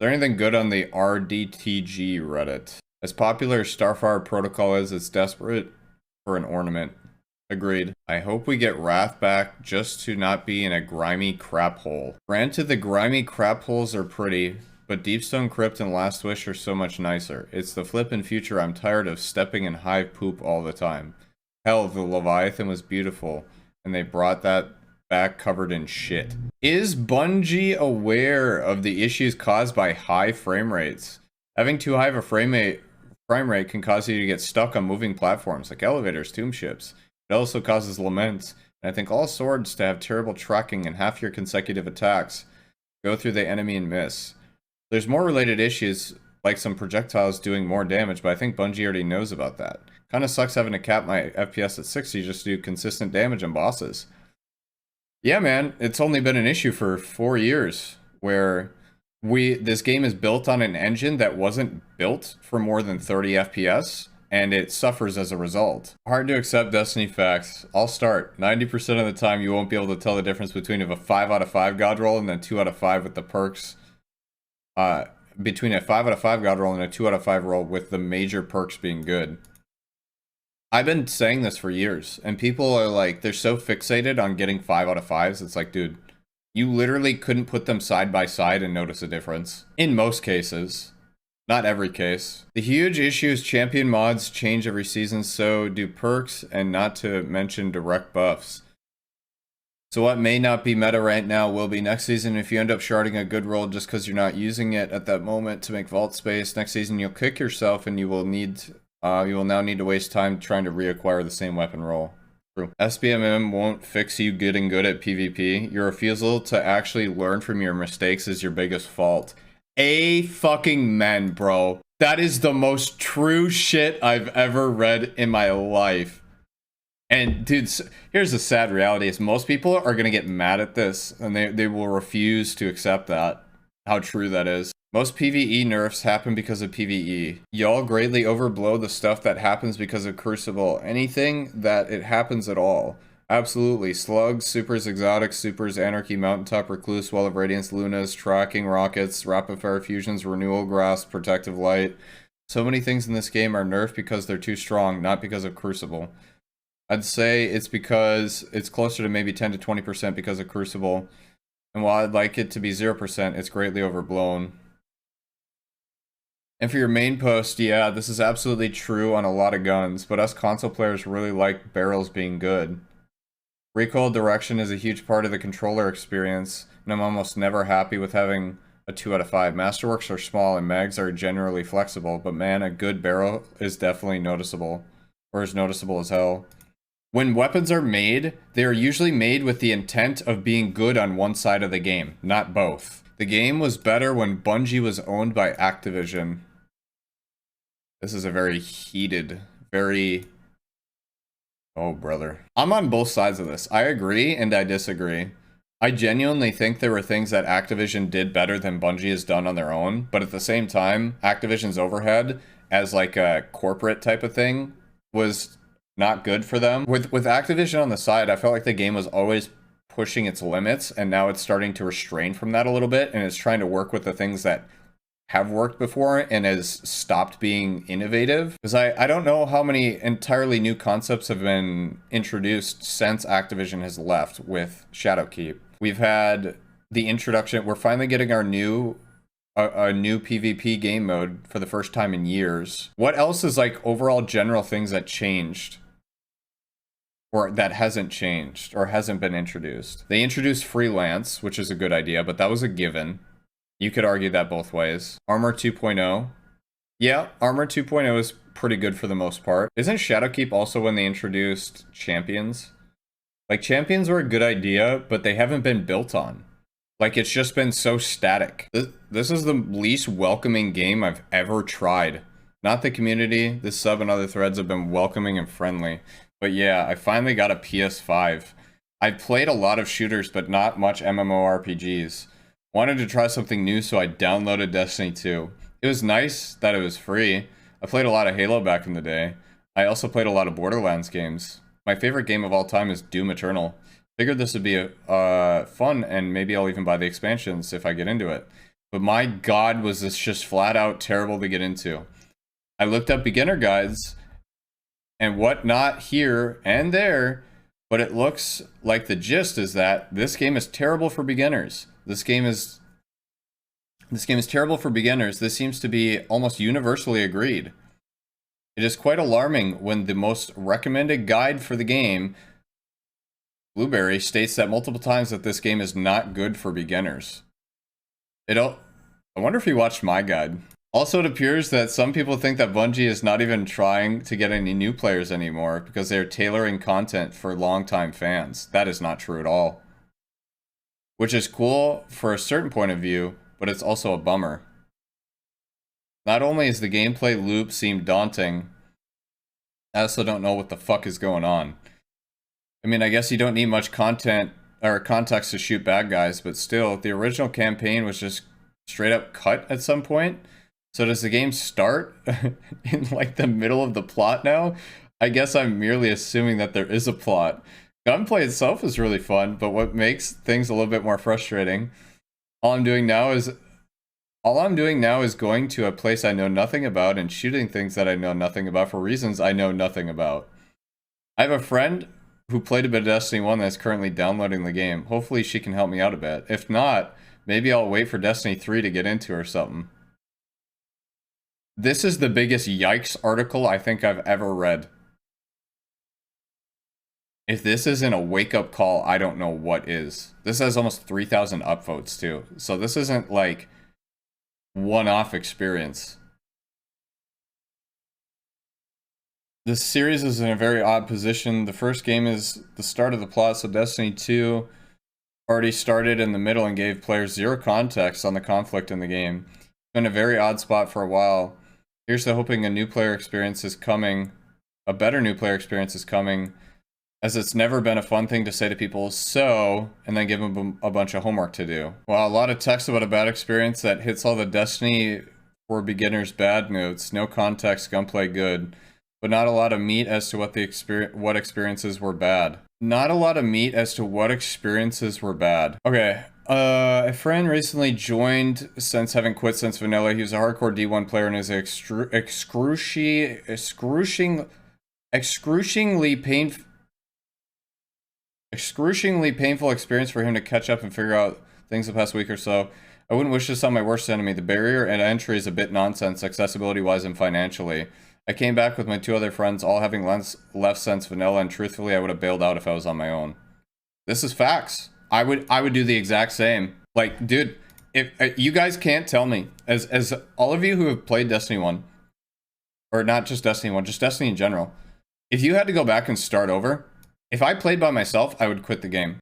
there anything good on the RDTG Reddit? As popular as Starfire Protocol is, it's desperate for an ornament. Agreed. I hope we get Wrath back just to not be in a grimy crap hole. Granted, the grimy crap holes are pretty, but Deepstone Crypt and Last Wish are so much nicer. It's the flippin' future I'm tired of stepping in hive poop all the time. Hell, the Leviathan was beautiful, and they brought that back covered in shit. Is Bungie aware of the issues caused by high frame rates? Having too high of a frame rate can cause you to get stuck on moving platforms like elevators, tomb ships. It also causes laments, and I think all swords to have terrible tracking and half your consecutive attacks go through the enemy and miss. There's more related issues, like some projectiles doing more damage, but I think Bungie already knows about that. Kinda sucks having to cap my FPS at 60 just to do consistent damage on bosses. Yeah, man, it's only been an issue for 4 years, where this game is built on an engine that wasn't built for more than 30 FPS, and it suffers as a result. Hard to accept Destiny facts. I'll start. 90% of the time you won't be able to tell the difference between a 5 out of 5 god roll and then 2 out of 5 with the perks. Between a 5 out of 5 god roll and a 2 out of 5 roll with the major perks being good. I've been saying this for years, and people are like, they're so fixated on getting 5 out of 5s. It's like, dude, you literally couldn't put them side by side and notice a difference. In most cases. Not every case. The huge issue is champion mods change every season, so do perks, and not to mention direct buffs. So what may not be meta right now will be next season. If you end up sharding a good roll just because you're not using it at that moment to make vault space, next season you'll kick yourself and you will now need to waste time trying to reacquire the same weapon roll. True. SBMM won't fix you getting good at PvP. Your refusal to actually learn from your mistakes is your biggest fault. Fucking men, bro. That is the most true shit I've ever read in my life. And dude, here's the sad reality is most people are gonna get mad at this and they will refuse to accept that, how true that is. Most PvE nerfs happen because of PvE. Y'all greatly overblow the stuff that happens because of Crucible. Anything that it happens at all. Absolutely. Slugs, Supers, Exotics, Supers, Anarchy, Mountaintop, Recluse, Wall of Radiance, Lunas, Tracking, Rockets, Rapid Fire Fusions, Renewal, Grasp, Protective Light. So many things in this game are nerfed because they're too strong, not because of Crucible. I'd say it's because it's closer to maybe 10 to 20% because of Crucible. And while I'd like it to be 0%, it's greatly overblown. And for your main post, yeah, this is absolutely true on a lot of guns, but us console players really like barrels being good. Recoil direction is a huge part of the controller experience, and I'm almost never happy with having a 2 out of 5. Masterworks are small and mags are generally flexible, but man, a good barrel is definitely noticeable, or as noticeable as hell. When weapons are made, they are usually made with the intent of being good on one side of the game, not both. The game was better when Bungie was owned by Activision. This is a very heated, very... Oh, brother. I'm on both sides of this. I agree and I disagree. I genuinely think there were things that Activision did better than Bungie has done on their own, but at the same time, Activision's overhead as like a corporate type of thing was not good for them. With Activision on the side, I felt like the game was always pushing its limits, and now it's starting to restrain from that a little bit, and it's trying to work with the things that have worked before and has stopped being innovative. Because I don't know how many entirely new concepts have been introduced since Activision has left with Shadowkeep. We've had the introduction, we're finally getting our new a new PvP game mode for the first time in years. What else is like overall general things that changed? Or that hasn't changed or hasn't been introduced? They introduced freelance, which is a good idea, but that was a given. You could argue that both ways. Armor 2.0. Yeah, Armor 2.0 is pretty good for the most part. Isn't Shadowkeep also when they introduced champions? Like, champions were a good idea, but they haven't been built on. Like, it's just been so static. This is the least welcoming game I've ever tried. Not the community. This sub and other threads have been welcoming and friendly. But yeah, I finally got a PS5. I've played a lot of shooters, but not much MMORPGs. Wanted to try something new, so I downloaded Destiny 2. It was nice that it was free. I played a lot of Halo back in the day. I also played a lot of Borderlands games. My favorite game of all time is Doom Eternal. Figured this would be fun, and maybe I'll even buy the expansions if I get into it. But my god, was this just flat out terrible to get into. I looked up beginner guides and whatnot here and there, but it looks like the gist is that this game is terrible for beginners. This game is terrible for beginners. This seems to be almost universally agreed. It is quite alarming when the most recommended guide for the game, Blueberry, states that multiple times that this game is not good for beginners. I wonder if he watched my guide. Also, it appears that some people think that Bungie is not even trying to get any new players anymore because they're tailoring content for longtime fans. That is not true at all. Which is cool for a certain point of view, but it's also a bummer. Not only is the gameplay loop seem daunting, I also don't know what the fuck is going on. I mean, I guess you don't need much content or context to shoot bad guys, but still, the original campaign was just straight up cut at some point. So does the game start in like the middle of the plot now? I guess I'm merely assuming that there is a plot. Gunplay itself is really fun, but what makes things a little bit more frustrating, all I'm doing now is going to a place I know nothing about and shooting things that I know nothing about for reasons I know nothing about. I have a friend who played a bit of Destiny 1 that's currently downloading the game. Hopefully she can help me out a bit. If not, maybe I'll wait for Destiny 3 to get into or something. This is the biggest yikes article I think I've ever read. If this isn't a wake-up call, I don't know what is. This has almost 3,000 upvotes too. So this isn't like one-off experience. This series is in a very odd position. The first game is the start of the plot, so Destiny 2 already started in the middle and gave players zero context on the conflict in the game. It's been a very odd spot for a while. Here's to hoping a new player experience is coming, a better new player experience is coming, as it's never been a fun thing to say to people, so, and then give them a bunch of homework to do. Well, a lot of text about a bad experience that hits all the Destiny for beginners bad notes, no context, gunplay good, but not a lot of meat as to what experiences were bad. Not a lot of meat as to what experiences were bad. Okay, a friend recently joined since having quit since vanilla. He was a hardcore D1 player and is an excruciatingly painful experience for him to catch up and figure out things the past week or so. I wouldn't wish this on my worst enemy. The barrier and entry is a bit nonsense, accessibility-wise and financially. I came back with my two other friends, all having left since vanilla, and truthfully, I would have bailed out if I was on my own. This is facts. I would do the exact same. Like, dude, if you guys can't tell me, as all of you who have played Destiny 1, or not just Destiny 1, just Destiny in general, if you had to go back and start over, if I played by myself, I would quit the game.